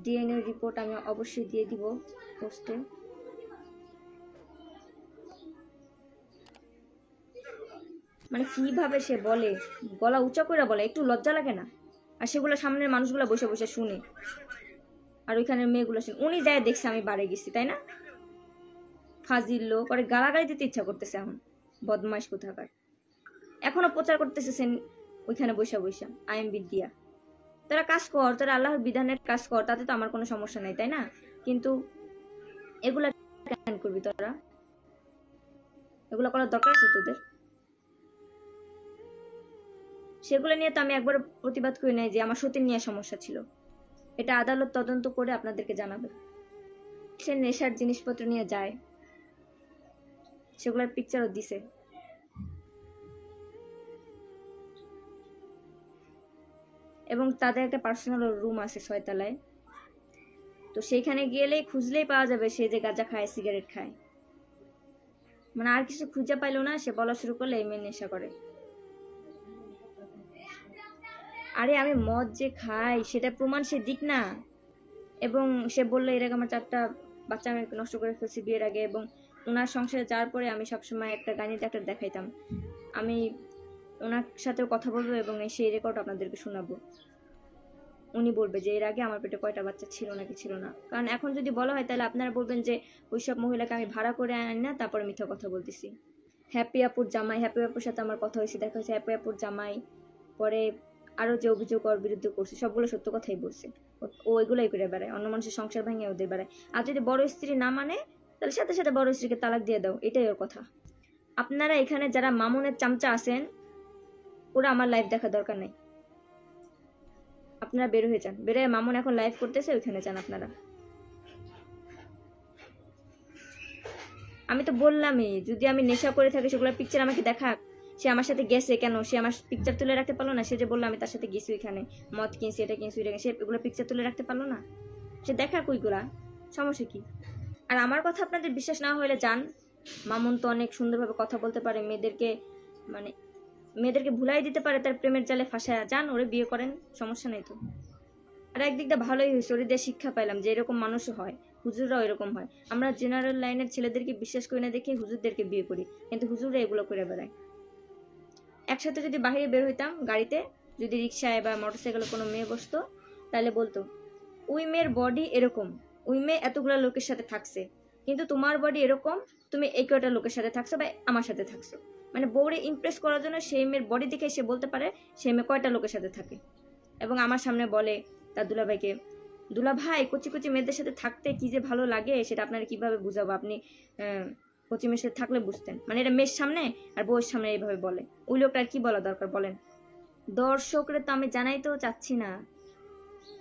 ডিএনএ রিপোর্ট আমি অবশ্যই দিয়ে দিব পোস্টে। মানে কিভাবে সে বলে, গলা উঁচা করে বলে, একটু লজ্জা লাগে না? আর সেগুলো সামনের মানুষগুলো বসে বসে শুনে, আর ওইখানের মেয়েগুলো শুনে। উনি যায় দেখছে আমি বাড়ি গেছি, তাই না? ফাজিল লোক, পরে গালাগালি দিতে ইচ্ছা করতেছে এখন, বদমাইশ কোথাকার। এখনো প্রচার করতেছেন ওইখানে বৈশা বৈশা আইএম বিদ্যা। তোরা কাজ কর, তোরা আল্লাহর বিধানের কাজ কর, তাতে তো আমার কোনো সমস্যা নাই, তাই না? কিন্তু এগুলা কেন করবি তোরা? এগুলো করার দরকার আছে তোদের? সেগুলো নিয়ে তো আমি একবার প্রতিবাদ করি নাই যে আমার সতীন নিয়ে সমস্যা ছিল। এটা আদালত তদন্ত করে আপনাদেরকে জানাবে। সে নেশার জিনিসপত্র নিয়ে যায়, সেগুলোর পিকচারও দিছে। এবং তাদের একটা পার্সোনাল রুম আছে 6 তলায়, তো সেইখানে গেলেই খুঁজলেই পাওয়া যাবে সে যে গাঁজা খায়, সিগারেট খায়। মানে আর কিছু খুঁজে পাইলো না, সে বলা শুরু করলে এই মেয়ে নেশা করে। আরে আমি মদ যে খাই সেটা প্রমাণ সে দিক না। এবং সে বললো এর আগে আমার 4টা বাচ্চা আমি নষ্ট করে ফেলছি বিয়ের আগে, এবং ওনার সংসারে যাওয়ার পরে আমি সবসময় একটা গানি ডাক্তার দেখাইতাম। আমি ওনার সাথেও কথা বলবো এবং সেই রেকর্ড আপনাদেরকে শোনাবো। উনি বলবে যে এর আগে আমার পেটে কয়টা বাচ্চা ছিল নাকি ছিল না। কারণ এখন যদি বলা হয় তাহলে আপনারা বলবেন যে ওইসব মহিলাকে আমি ভাড়া করে আনি না, তারপরে মিথ্যা কথা বলতেছি। হ্যাপি আপুর জামাই, হ্যাপি আপুর সাথে আমার কথা হয়েছে, দেখা হয়েছে। হ্যাপি আপুর জামাই পরে আরো যে অভিযোগ ওর বিরুদ্ধে করছে সবগুলো সত্য কথাই বলছে। ও এগুলাই করে বেড়ায়, অন্য মানুষের সংসার ভাঙিয়ে ওদের বেড়ায়। আর যদি বড় স্ত্রী না মানে তাহলে সাথে সাথে বড় স্ত্রীকে তালাক দিয়ে দাও, এটাই ওর কথা। আপনারা এখানে যারা মামুনের চামচা আছেন ওরা আমার লাইভ দেখার দরকার নেই, আপনারা বের হয়ে যান। বেরোয় মামুন এখন লাইভ করতেছে, ওইখানে যান আপনারা। আমি তো বললামই যদি আমি নেশা করে থাকি সেগুলো পিকচার আমাকে দেখাক। সে আমার সাথে গেছে কেন, সে আমার পিকচার তুলে রাখতে পারলো না? সে যে বললো আমি তার সাথে গেছি ওইখানে, মদ কিনছি, এটা কিনছি, এটা কিনছি, সে এগুলো পিকচার তুলে রাখতে পারলো না? সে দেখাক ওইগুলা, সমস্যা কি? আর আমার কথা আপনাদের বিশ্বাস না হলে যান, মামুন তো অনেক সুন্দরভাবে কথা বলতে পারে, মেয়েদেরকে ভুলাই দিতে পারে তার প্রেমের জালে ফাঁসায়। যান ওরে বিয়ে করেন, সমস্যা নেই তো। আর একদিক দিয়ে ভালোই হয়েছে, ওরে দিয়ে শিক্ষা পাইলাম যে এরকম মানুষও হয়, হুজুররাও এরকম হয়। আমরা জেনারেল লাইনের ছেলেদেরকে বিশ্বাস করি না দেখে হুজুরদেরকে বিয়ে করি, কিন্তু হুজুররা এগুলো করে বেড়ায়। একসাথে যদি বাইরে বের হইতাম গাড়িতে, যদি রিক্সায় বা মোটরসাইকেলে কোনো মেয়ে বসতো, তাহলে বলতো ওই মেয়ের বডি এরকম, ওই মেয়ে এতগুলো লোকের সাথে থাকছে, কিন্তু তোমার বডি এরকম, তুমি এই কয়টা লোকের সাথে থাকছো বা আমার সাথে থাকছো। মানে বউরে ইমপ্রেস করার জন্য সেই মেয়ের বডি দেখে সে বলতে পারে সেই মেয়ে কয়টা লোকের সাথে থাকে। এবং আমার সামনে বলে তার দুলাভাইকে, দুলাভাই কচি কচি মেয়েদের সাথে থাকতে কি যে ভালো লাগে সেটা আপনারা কিভাবে বুঝাবো, আপনি কচি মেয়ের সাথে থাকলে বুঝতেন। মানে এটা মেয়ের সামনে আর বউয়ের সামনে এইভাবে বলে, ওই লোকটার কি বলা দরকার বলেন? দর্শকরা তো আমি জানাইতেও চাচ্ছি না,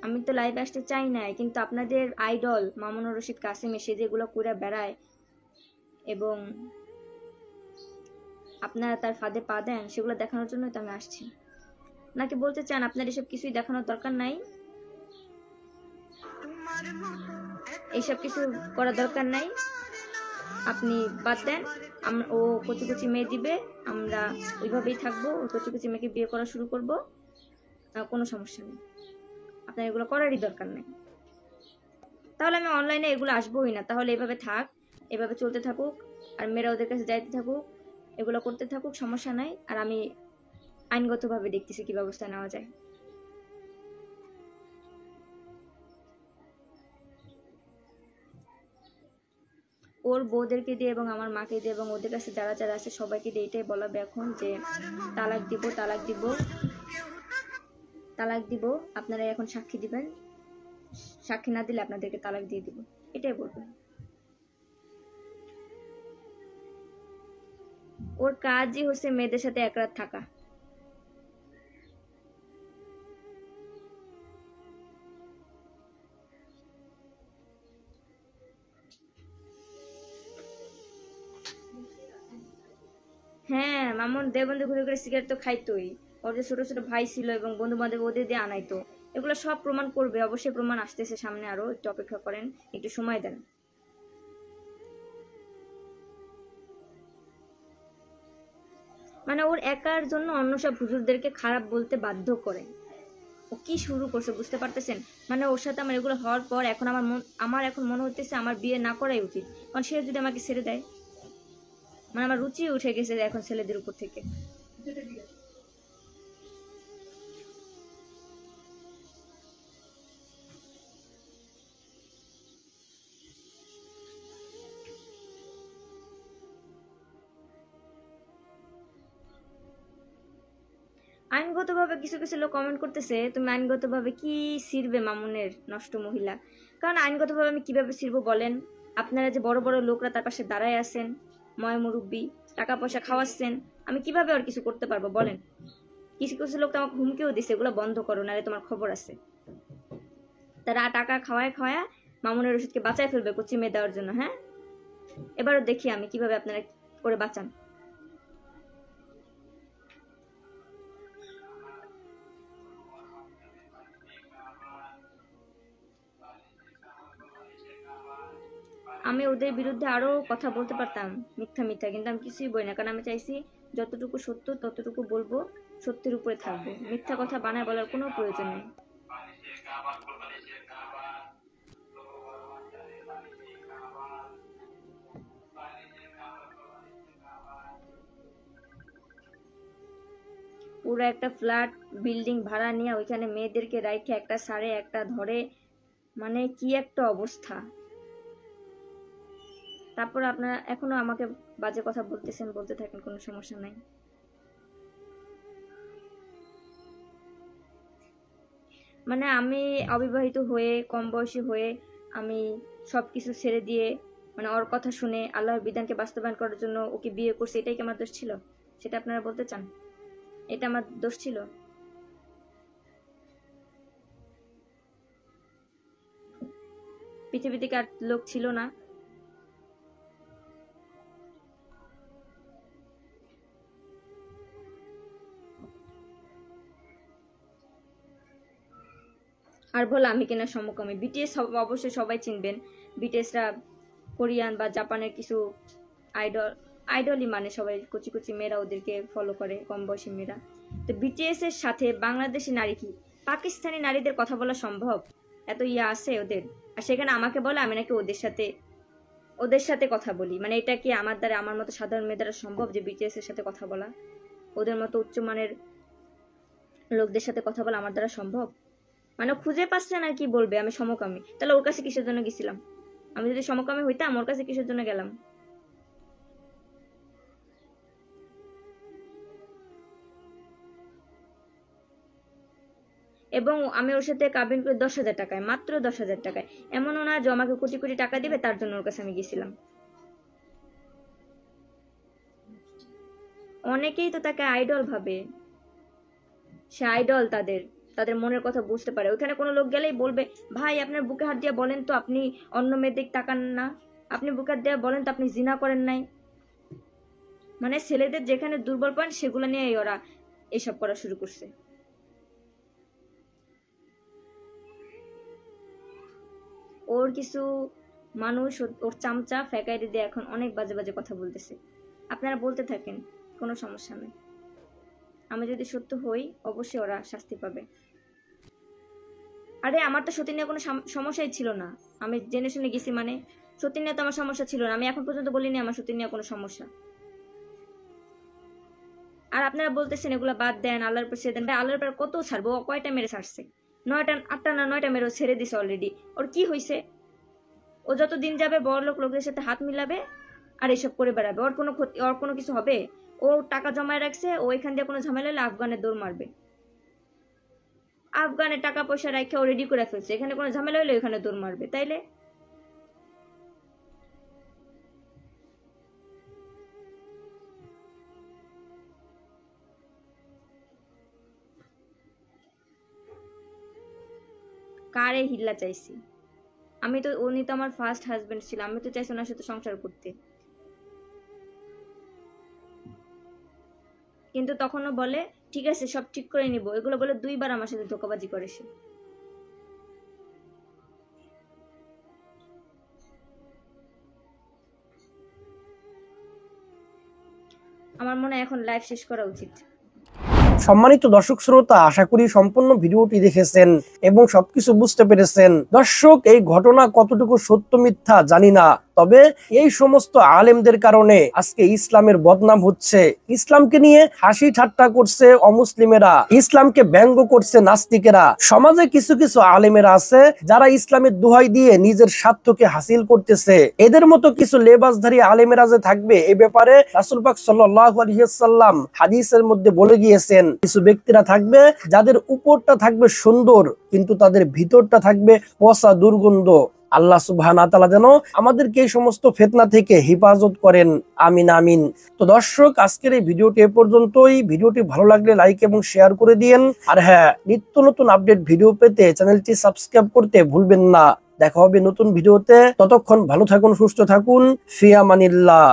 আমি তো লাইভ আসতে চাই নাই, কিন্তু আপনাদের আইডল মামুনুর রশিদ কাসেম এসে যেগুলো করে বেড়ায় এবং আপনারা তার ফাঁদে পা দেন, সেগুলো দেখানোর জন্যই তো আমি আসছি। নাকি বলতে চান আপনার এসব কিছুই দেখানোর দরকার নাই, এইসব কিছু করার দরকার নাই, আপনি বাদ দেন, ও কচি কচি মেয়ে দিবে, আমরা ওইভাবেই থাকবো, ওই কচি কচি মেয়েকে বিয়ে করা শুরু করবো, কোনো সমস্যা নেই, আপনার এগুলো করারই দরকার নেই। তাহলে আমি অনলাইনে এগুলো আসবোই না, তাহলে এভাবে থাক, এভাবে চলতে থাকুক, আর মেয়েরা ওদের কাছে যাইতে থাকুক, এগুলো করতে থাকুক, সমস্যা নাই। আর আমি আইনগতভাবে দেখতেছি কি ব্যবস্থা নেওয়া যায়। ওর বউদেরকে দিয়ে এবং আমার মাকে দিয়ে এবং ওদের কাছে যারা যারা আছে সবাইকে দিয়ে এটাই বলাবে এখন যে তালাক দিব, তালাক দিব, তালাক দিব, আপনারা এখন সাক্ষী দিবেন, সাক্ষী না দিলে আপনাদেরকে তালাক দিয়ে দিব, এটাই বলবেন। ওর কাজই হচ্ছে মেয়েদের সাথে এক রাত থাকা। হ্যাঁ, মামুন দেবন্ধু ঘুরে ঘুরে সিগারেট তো খাইতোই, ওর যে ছোট ছোট ভাই ছিল এবং বন্ধু বান্ধব ওদের দিয়ে আনাইতো, এগুলো সব প্রমাণ করবে, অবশ্যই প্রমাণ আসতেছে সামনে, আরো একটু অপেক্ষা করেন, একটু সময় দেন। মানে ওর একার জন্য অন্য সব হুজুরদেরকে খারাপ বলতে বাধ্য করে। ও কি শুরু করছে বুঝতে পারতেছেন? মানে ওর সাথে আমার এগুলো হওয়ার পর এখন আমার এখন মনে হচ্ছে আমার বিয়ে না করাই উচিত, কারণ সে যদি আমাকে ছেড়ে দেয়, মানে আমার রুচি উঠে গেছে এখন ছেলেদের উপর থেকে। আইনগতভাবে কিছু কিছু লোক কমেন্ট করতেছে তুমি আইনগতভাবে কি ছিড়বে মামুনের নষ্ট মহিলা। কারণ আইনগতভাবে আমি কিভাবে ছিড়বো বলেন? আপনারা যে বড় বড় লোকরা তার পাশে দাঁড়ায় আছেন, ময় মুরব্বী, টাকা পয়সা খাওয়াচ্ছেন, আমি কিভাবে আর কিছু করতে পারবো বলেন? কিছু কিছু লোক তো আমাকে হুমকিও দিছে এগুলো বন্ধ করো, নাহলে তোমার খবর আছে। তারা টাকা খাওয়ায় খাওয়ায় মামুনের রশিদকে বাঁচায় ফেলবে কচি মেয়ে দেওয়ার জন্য। হ্যাঁ, এবারও দেখি আমি কিভাবে আপনারা করে বাঁচান। আমি ওদের বিরুদ্ধে আরো কথা বলতে পারতাম মিথ্যা মিথ্যা, কিন্তু আমি কিছুই বলি না, কারণ আমি চাইছি যতটুকু সত্য ততটুকু বলবো, সত্যের উপরে থাকবো, মিথ্যা কথা বানায় বলার কোনো প্রয়োজন নেই। পুরো একটা ফ্ল্যাট বিল্ডিং ভাড়া নিয়ে ওইখানে মেয়েদেরকে রাইখে একটা সাড়ে একটা ধরে, মানে কি একটা অবস্থা। তারপর আপনারা এখনো আমাকে বাজে কথা বলতেছেন, বলতে থাকেন, কোনো সমস্যা নাই। মানে আমি অবিবাহিত হয়ে, কম বয়সী হয়ে, আমি সবকিছু ছেড়ে দিয়ে, মানে ওর কথা শুনে আল্লাহর বিধানকে বাস্তবায়ন করার জন্য ওকে বিয়ে করছে, এটাই কি আমার দোষ ছিল? সেটা আপনারা বলতে চান এটা আমার দোষ ছিল? পৃথিবীতে কি আর লোক ছিল না? আর বলো আমি কিনা সমকামী? বিটিএস অবশ্যই সবাই চিনবেন। বিটিএসরা কোরিয়ান বা জাপানের কিছু আইডলই, মানে সবাই কুচি কুচি মেয়েরা ওদেরকে ফলো করে, কম বয়সী মেয়েরা। তো বিটিএস এর সাথে বাংলাদেশি নারী কি পাকিস্তানি নারীদের কথা বলা সম্ভব? এত ইয়া আছে ওদের, আর সেখানে আমাকে বলে আমি নাকি ওদের সাথে কথা বলি। মানে এটা কি আমার দ্বারা, আমার মতো সাধারণ মেয়েদের দ্বারা সম্ভব যে বিটিএস এর সাথে কথা বলা? ওদের মতো উচ্চমানের লোকদের সাথে কথা বলা আমার দ্বারা সম্ভব? মানে খুঁজে পাচ্ছে না কি বলবে আমি সমকামী, তাহলে ওর কাছে কিসের জন্য গেছিলাম? আমি যদি সমকামী হইতাম ওর কাছে কিসের জন্য গেলাম? এবং আমি ওর সাথে কাবিন করি 10,000 টাকায়, মাত্র 10,000 টাকায়। এমনও না যে আমাকে কোটি কোটি টাকা দিবে তার জন্য ওর কাছে আমি গেছিলাম। অনেকেই তো তাকে আইডল ভাবে, সে আইডল, তাদের মনের কথা বুঝতে পারে। ওখানে কোনো লোক গেলেই বলবে, ভাই আপনার বুকে হাত দিয়ে বলেন তো আপনি অন্য মেয়েদের তাকান না, আপনি বুকে হাত দিয়ে বলেন তো আপনি জিনা করেন নাই। মানে ছেলেদের যেখানে দুর্বল পয়েন্ট সেগুলো নিয়ে ওরা এসব করা শুরু করছে। ওর কিছু মানুষ ওর চামচা ফ্যাকাইরি দিয়ে এখন অনেক বাজে বাজে কথা বলতেছে। আপনারা বলতে থাকেন, কোনো সমস্যা নেই। আমি যদি সত্য হই অবশ্যই ওরা শাস্তি পাবে। আরে আমার তো সত্যি নিয়ে কোনো সমস্যাই ছিল না, আমি জেনে শুনে গেছি। মানে সত্যি নিয়ে তো আমার সমস্যা ছিল না, আমি এখন পর্যন্ত বলিনি আমার সত্যি নিয়ে কোনো সমস্যা। আর আপনারা বলতেছেন এগুলো বাদ দেন, আল্লাহর উপর ছেড়ে দেন। ভাই আল্লাহর উপর কত ছাড়বো? কয়টা মেরে ছাড়ছে? 8টা না 9টা মেরে ছেড়ে দিছে অলরেডি। ওর কি হয়েছে? ও যত দিন যাবে বড় লোকদের সাথে হাত মিলাবে আর এসব করে বেড়াবে। ওর কোনো কিছু হবে? ও টাকা জমায় রাখছে, ও এখান দিয়ে কোনো ঝামেলা হলে আফগানে দৌড় মারবে। আফগানে টাকা পয়সা রাখে ও রেডি করে ফেলছে, এখানে কোনো ঝামেলা হলে ওখানে দৌড় মারবে। তাইলে কারে হিল্লা চাইছি? উনি তো আমার ফার্স্ট হাজবেন্ড ছিল, আমি তো চাইছি ওনার সাথে সংসার করতে। কিন্তু তখনও বলে ঠিক আছে সব ঠিক করে নিব, এগুলো বলে 2বার আমার সাথে ধোঁকাবাজি করে সে। আমার মনে হয় এখন লাইভ শেষ করা উচিত। সম্মানিত দর্শক শ্রোতা, আশা করি সম্পূর্ণ ভিডিওটি দেখেছেন এবং সবকিছু বুঝতে পেরেছেন। দর্শক, এই ঘটনা কতটুকু সত্য মিথ্যা জানি না, তবে এই সমস্ত আলেমদের কারণে আজকে ইসলামের বদনাম হচ্ছে। ইসলামকে নিয়ে হাসি ঠাট্টা করছে অমুসলিমেরা, ইসলামকে ব্যঙ্গ করছে নাস্তিকেরা। সমাজে কিছু কিছু আলেমেরা আছে যারা ইসলামের দোহাই দিয়ে নিজের স্বার্থকে হাসিল করতেছে। এদের মতো কিছু লেবাসধারী আলেমেরা যে থাকবে এ ব্যাপারে রাসূল পাক সাল্লাল্লাহু আলাইহি ওয়াসাল্লাম হাদিসের মধ্যে বলে গিয়েছেন। কিছু ব্যক্তিরা থাকবে যাদের উপরটা থাকবে সুন্দর কিন্তু তাদের ভিতরটা থাকবে পচা দুর্গন্ধ। আল্লাহ সুবহানাহু ওয়া তাআলা যেন আমাদেরকে এই সমস্ত ফিতনা থেকে হেফাজত করেন, আমিন আমিন। তো দর্শক, আজকের এই ভিডিওটি এ পর্যন্তই। ভিডিওটি ভালো লাগলে লাইক এবং শেয়ার করে দিয়েন। আর হ্যাঁ, নিত্য নতুন আপডেট ভিডিও পেতে চ্যানেলটি সাবস্ক্রাইব করতে ভুলবেন না। দেখা হবে নতুন ভিডিওতে। ততক্ষণ ভালো থাকুন, সুস্থ থাকুন। ফি আমানিল্লাহ।